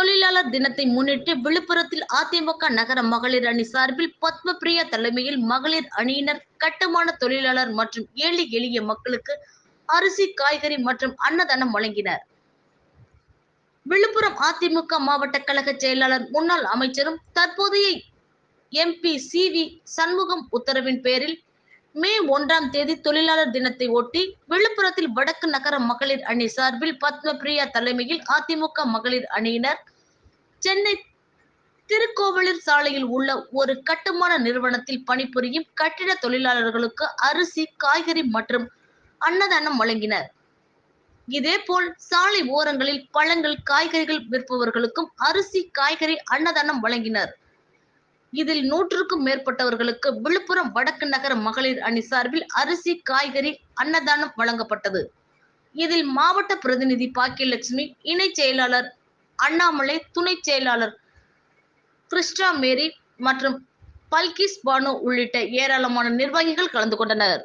தொழிலாளர் தினத்தை முன்னிட்டு விழுப்புரத்தில் அதிமுக நகர மகளிர் அணி சார்பில் பத்மபிரியா தலைமையில் மகளிர் அணியினர் கட்டுமான தொழிலாளர் மற்றும் ஏழை எளிய மக்களுக்கு அரிசி, காய்கறி மற்றும் அன்னதானம் வழங்கினர். விழுப்புரம் அதிமுக மாவட்ட கழக செயலாளர், முன்னாள் அமைச்சரும் தற்போதைய MP CV சண்முகம் உத்தரவின் பேரில் மே 1ஆம் தேதி தொழிலாளர் தினத்தை ஒட்டி விழுப்புரத்தில் வடக்கு நகர மகளிர் அணி சார்பில் பத்மபிரியா தலைமையில் அதிமுக மகளிர் அணியினர் சென்னை திருக்கோவிலூர் சாலையில் உள்ள ஒரு கட்டுமான நிறுவனத்தில் பணிபுரியும் கட்டிட தொழிலாளர்களுக்கு அரிசி, காய்கறி மற்றும் அன்னதானம் வழங்கினர். இதேபோல் சாலை ஓரங்களில் பழங்கள், காய்கறிகள் விற்பவர்களுக்கும் அரிசி, காய்கறி, அன்னதானம் வழங்கினர். இதில் 100க்கும் மேற்பட்டவர்களுக்கு விழுப்புரம் வடக்கு நகர மகளிர் அணி சார்பில் அரிசி, காய்கறி, அன்னதானம் வழங்கப்பட்டது. இதில் மாவட்ட பிரதிநிதி பாக்கியலட்சுமி, இணை செயலாளர் அண்ணாமலை, துணை செயலாளர் கிருஷ்ணா மேரி மற்றும் பல்கிஸ் பானு உள்ளிட்ட ஏராளமான நிர்வாகிகள் கலந்து கொண்டனர்.